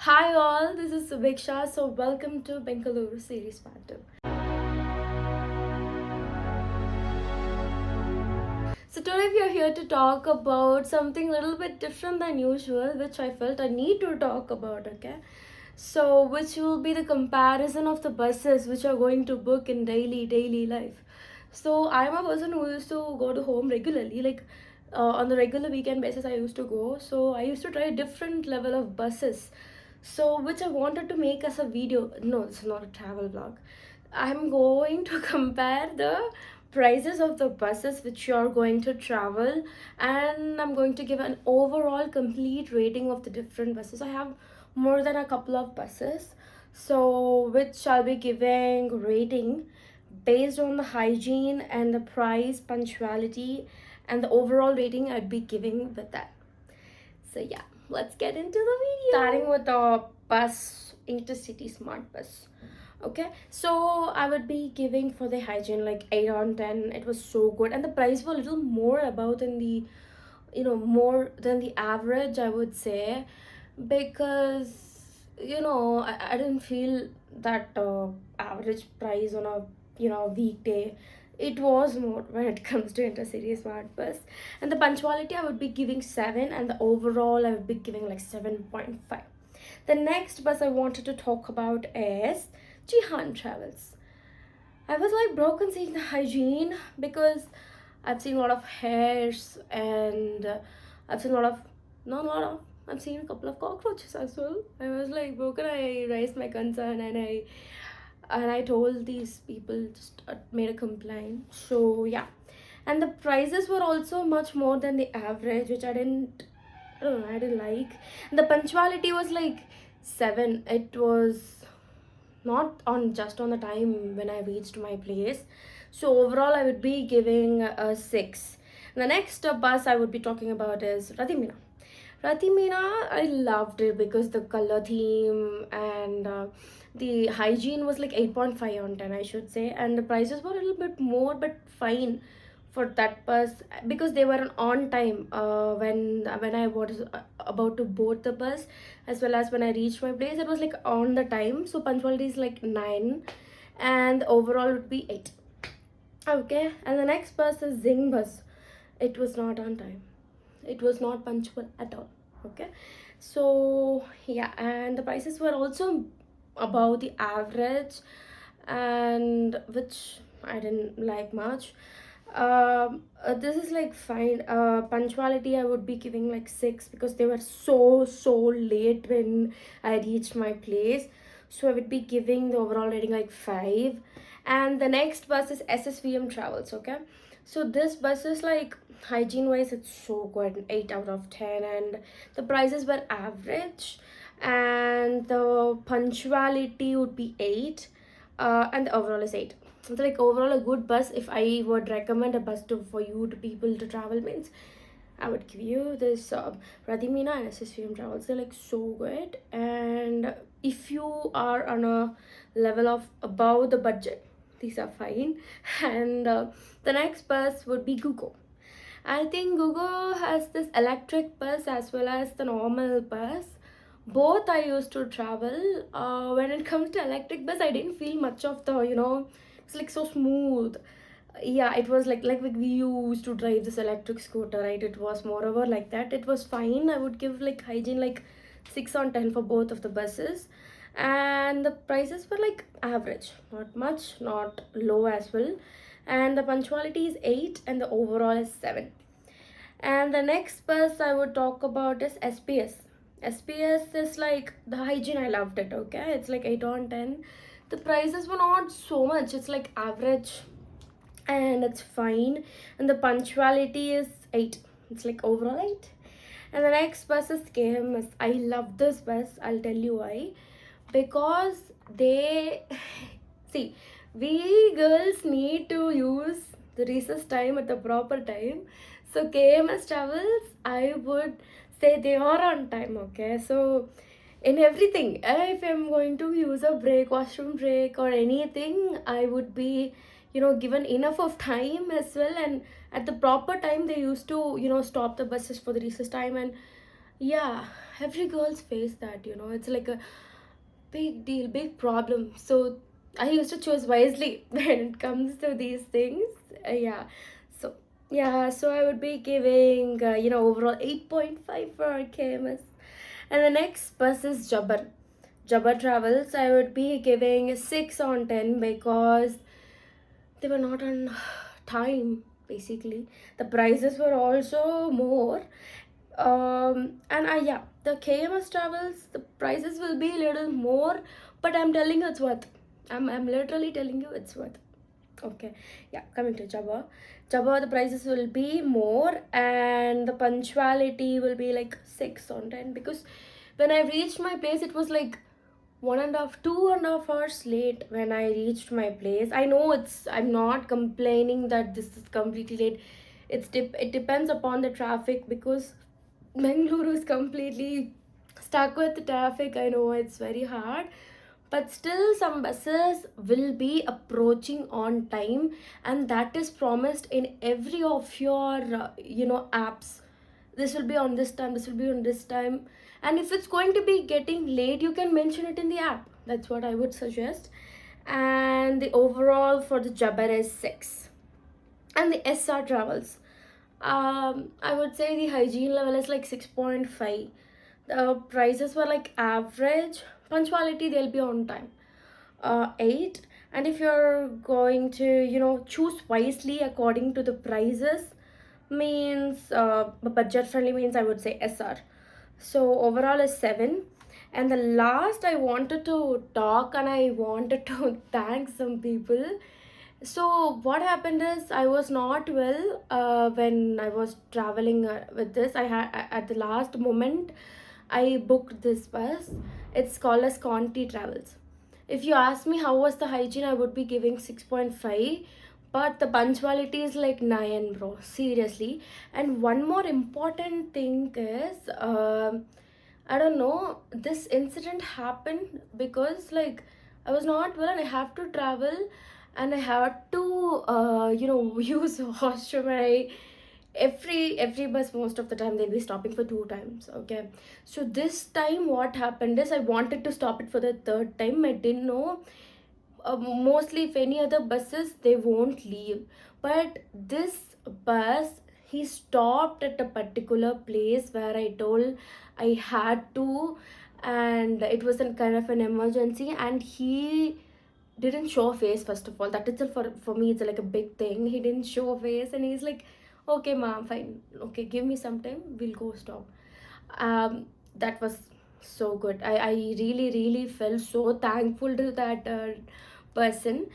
Hi all, this is Subiksha. So welcome to Bengaluru Series Part 2. So today we are here to talk about something a little bit different than usual, which I felt I need to talk about, okay? So which will be the comparison of the buses which are going to book in daily life. So I am a person who used to go to home regularly, like on the regular weekend basis I used to go. So I used to try a different level of buses. So which I wanted to make as a video. No, it's not a travel vlog. I'm going to compare the prices of the buses which you're going to travel, and I'm going to give an overall complete rating of the different buses. I have more than a couple of buses, so which I'll be giving rating based on the hygiene and the price, punctuality, and the overall rating I'd be giving with that. So yeah, let's get into the video. Starting with the bus, intercity smart bus. Okay, so I would be giving for the hygiene like 8 on 10. It was so good, and the price was a little more about than the more than the average, I would say, because I didn't feel that average price on a weekday. It was more when it comes to intercity smart bus. And the punctuality I would be giving 7, and the overall I would be giving like 7.5. The next bus I wanted to talk about is Jihan Travels. I was like broken seeing the hygiene because I've seen a lot of hairs, and I've seen a lot of, not a lot of, I've seen a couple of cockroaches as well. I was like broken. I raised my concern, and I told these people, just made a complaint. So yeah, and the prices were also much more than the average, which I don't know, I didn't like. And the punctuality was like 7. It was not on just on the time when I reached my place. So overall, I would be giving a 6. The next bus I would be talking about is Radhimina. Radhimina, I loved it because the color theme and the hygiene was like 8.5 on 10, I should say, and the prices were a little bit more, but fine for that bus because they were on time when I was about to board the bus, as well as when I reached my place. It was like on the time, so punctuality is like 9, and overall would be 8. Okay, and the next bus is Zing bus. It was not on time. It was not punctual at all. Okay, so yeah, and the prices were also above the average, and which I didn't like much. This is like fine. Punctuality I would be giving like 6 because they were so late when I reached my place. So I would be giving the overall rating like 5. And the next bus is SSVM Travels. Okay, so this bus is like hygiene wise, it's so good, 8 out of 10, and the prices were average, and the punctuality would be 8, and the overall is 8. So like overall a good bus. If I would recommend a bus to for you to people to travel means, I would give you this Radhimina and SSVM Travels. They're like so good, and if you are on a level of above the budget, these are fine. And the next bus would be Gugo. I think Gugo has this electric bus as well as the normal bus. Both I used to travel. When it comes to electric bus, I didn't feel much of the, it's like so smooth. Yeah, it was like we used to drive this electric scooter, right? It was moreover like that. It was fine. I would give like hygiene like 6 on 10 for both of the buses. And the prices were like average, not much, not low as well. And the punctuality is 8, and the overall is 7. And the next bus I would talk about is SPS. SPS is like the hygiene, I loved it. Okay, it's like 8 on 10. The prices were not so much, it's like average, and it's fine. And the punctuality is 8, it's like overall 8. And the next bus is KMS. I love this bus, I'll tell you why. Because they see, we girls need to use the recess time at the proper time. So KMS Travels, I would say they are on time. Okay, so in everything, if I'm going to use a break, washroom break or anything, I would be given enough of time as well. And at the proper time they used to stop the buses for the recess time. And Yeah, every girl's face that, it's like a big deal, big problem. So I used to choose wisely when it comes to these things. Yeah. So yeah, so I would be giving overall 8.5 for KMS. And the next bus is Jabbar. Jabbar Travels, I would be giving 6 on 10 because they were not on time basically. The prices were also more. And yeah, the KMS Travels, the prices will be a little more, but I'm telling you it's worth. I'm literally telling you it's worth. Okay, yeah, coming to Jabba. Jabba, the prices will be more, and the punctuality will be like 6 on 10 because when I reached my place, it was like 2.5 hours late when I reached my place. I know I'm not complaining that this is completely late. It depends upon the traffic because Bengaluru is completely stuck with the traffic. I know it's very hard, but still some buses will be approaching on time, and that is promised in every of your apps. This will be on this time, this will be on this time, and if it's going to be getting late, you can mention it in the app. That's what I would suggest. And the overall for the Jabbar is 6. And the SR Travels, I would say the hygiene level is like 6.5. The prices were like average. Punctuality, they'll be on time. 8. And if you're going to choose wisely according to the prices, means budget friendly, means I would say SR. So overall is 7. And the last I wanted to talk, and I wanted to thank some people. So what happened is I was not well when I was traveling with this. I had at the last moment I booked this bus. It's called as Conti Travels. If you ask me how was the hygiene, I would be giving 6.5, but the punctuality is like 9, bro. Seriously. And one more important thing is, I don't know, this incident happened because like I was not well and I have to travel and I had to use washroom. Every bus, most of the time they'll be stopping for 2 times. Okay, so this time what happened is I wanted to stop it for the third time. I didn't know, mostly if any other buses they won't leave, but this bus, he stopped at a particular place where I told I had to, and it was a kind of an emergency, and he didn't show face. First of all, that itself for me it's like a big thing. He didn't show face, and he's like, okay ma'am, fine, okay, give me some time, we'll go stop. That was so good. I really felt so thankful to that person.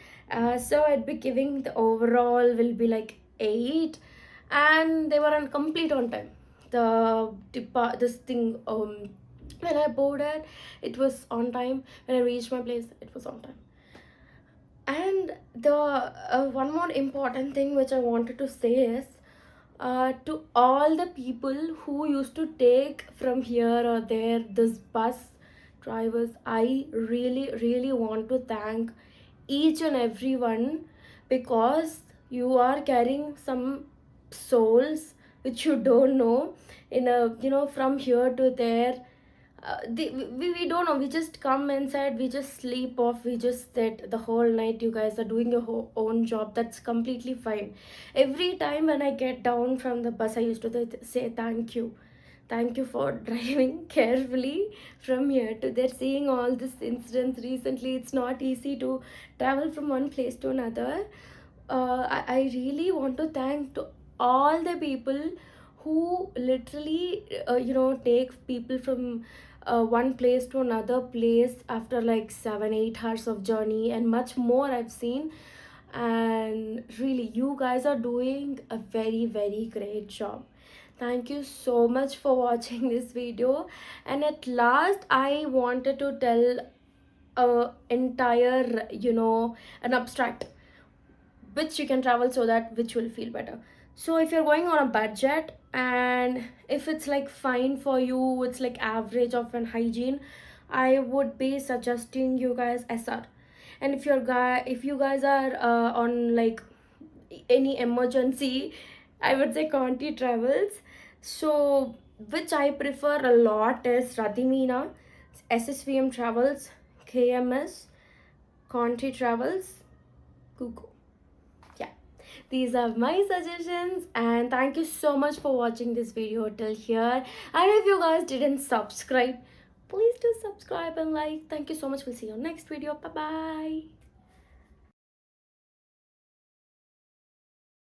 So I'd be giving the overall will be like 8, and they were on complete on time. This thing, when I boarded, it was on time. When I reached my place, it was on time. And the one more important thing which I wanted to say is, to all the people who used to take from here or there this bus drivers, I really want to thank each and every one, because you are carrying some souls which you don't know in a from here to there. We don't know, we just come inside, we just sleep off, we just sit the whole night. You guys are doing your own job, that's completely fine. Every time when I get down from the bus, I used to say thank you for driving carefully from here to there. Seeing all these incidents recently, it's not easy to travel from one place to another. I really want to thank to all the people who literally take people from one place to another place after like 7-8 hours of journey and much more I've seen. And really, you guys are doing a very great job. Thank you so much for watching this video. And at last, I wanted to tell a entire an abstract which you can travel, so that which will feel better. So if you're going on a budget, and if it's like fine for you, it's like average of an hygiene, I would be suggesting you guys SR. And if you guys are on like any emergency, I would say Conti Travels. So which I prefer a lot is Radhimina, SSVM Travels, KMS, Conti Travels, Google. Yeah, these are my suggestions, and thank you so much for watching this video till here. And if you guys didn't subscribe, please do subscribe and like. Thank you so much. We'll see you next video. Bye bye.